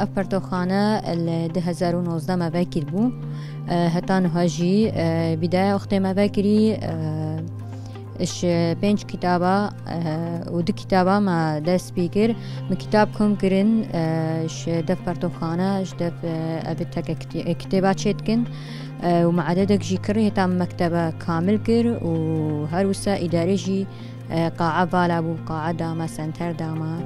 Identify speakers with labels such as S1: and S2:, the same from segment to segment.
S1: اف پرتوخانه ال 2019 ما بکر بو هتان هاجی بداية وقتی ما بکری اش 5 كتابة ودو كتابة ما دست بيكر من كتاب كم كرن اش دف برتوخانة اش دف ابتك كتابات شتكن ومع عددك جي كره تام مكتبة كامل كر وهروسا إداري جي قاعة بالا بو قاعة داما سنتر داما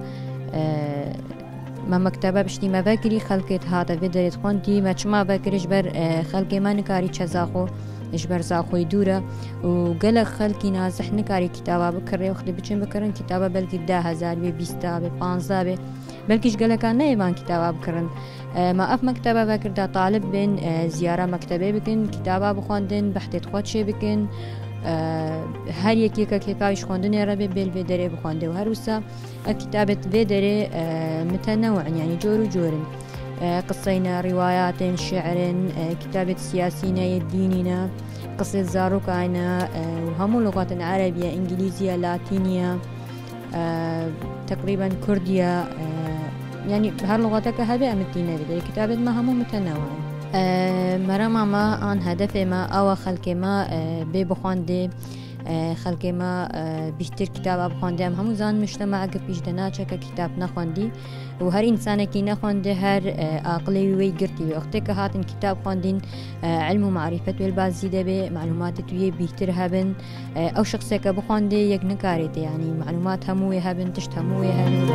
S1: ما مكتبة بشتي ما بكري خلقت هذا بدرت خوندي ما چما بكرش بر خلقي ما نكاري چزاخو اجبر زاخوی دوره و گله خلکی نازح نکاری کتابا بکره وقتی بچن بکرن کتابا بلکی 10,000 به 20 به 15 به بلکیش گله کان نه ایمان کتابا بکرن ما اف مکتبا بکرد طالب بین زیاره مکتبه بکن کتابا بخوندن بحث خود شه بکن هر یکی که کتابش خوندن ربه بل و دره بخونده و هر وسا کتابت و دره متنوع يعني جور وجورن قصينا روايات شعر كتابة سياسينا ديننا قصة زاروكاينا وهم لغات عربية إنجليزية لاتينية تقريبا كردية يعني هاللغاتك هذه أمتينا بدي كتابة ما هم متنوعة مرام ما عن هدف ما أو خلق ما ببخوانده خلق ما بیشتر کتاب بخونده همون زن مجتمع که پیش دنا چه کتاب نخوندی و هر انسان کی نخونده هر عقلی وی گرتی وقتی که هاتن کتاب خوندین علم و معرفت و بعض زیده به معلومات توی بیشتر هبن او شخصی که بخونده یک نکاریت یعنی معلومات هموی هبن تشت هموی هبن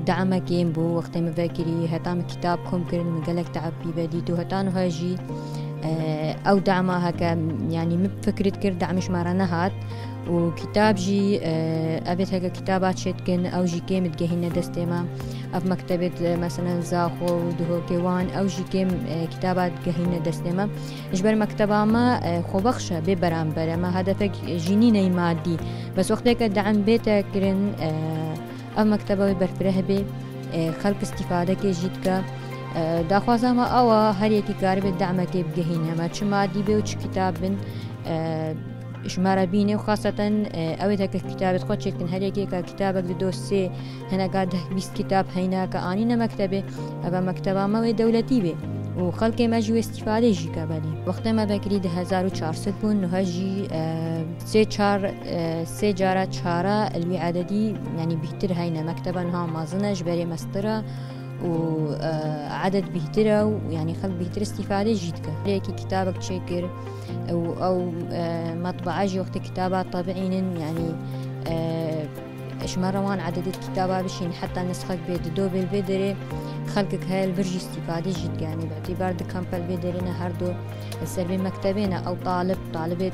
S1: دعمه كيم بو وقت ما فاكري هتام كتاب كم كرن مقالك تعب ببديتو هتان هاجي او دعمه هكا يعني مفكرت كر دعمش مارنا هات وكتاب جي ابيت هكا كتابات شتكن او جي كيم تجهينا دستما اف مكتبة مثلا زاخو ودهو كيوان او جي كيم كتابات جهينا دستما اجبر مكتبة ما خو بخشة ببرام برا ما هدفك جنيني مادي بس وقتك دعم بيتا كرن ام مكتبه برفره به خلق استفاده که جید که داخوازه ما او هر یکی کاری به دعمه که بگهینه ما چه مادی به و چه کتاب بین شماره بینه و خاصتا اوید هکه کتابت خود چکن هر یکی که کتابک دو سه هنه قاعده 20 کتاب هینه که آنی مکتبه او مکتبه ما و دولتی به و خلق ما جو استفاده جی که بلی وقت ما بکری 1400 بون نوها جی سه جاره چاره الوی عددی يعني بيهتر هينا مكتبا ها مازنة جبري مسترة وعدد بيهتره ويعني خلق بيهتر استفادة جيدك ليكي كتابك تشكر أو مطبعة جي وقت كتابات طبعين يعني اش مروان عدد الكتابة بشين حتى نسخك بيد دو بالبدري خلقك هاي البرج استفادة جد يعني باعتبار دو كامبل بدرينا هردو السربي مكتبين أو طالبة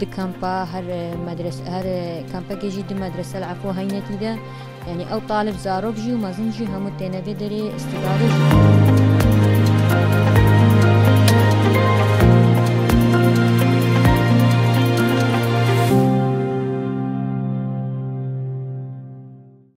S1: دو كامبا هر مدرسة هر كامبا كيجي دو مدرسة العفو هاي نتيجة يعني أو طالب زاروك جي ومازن جي همو تينا بدري استفادة جد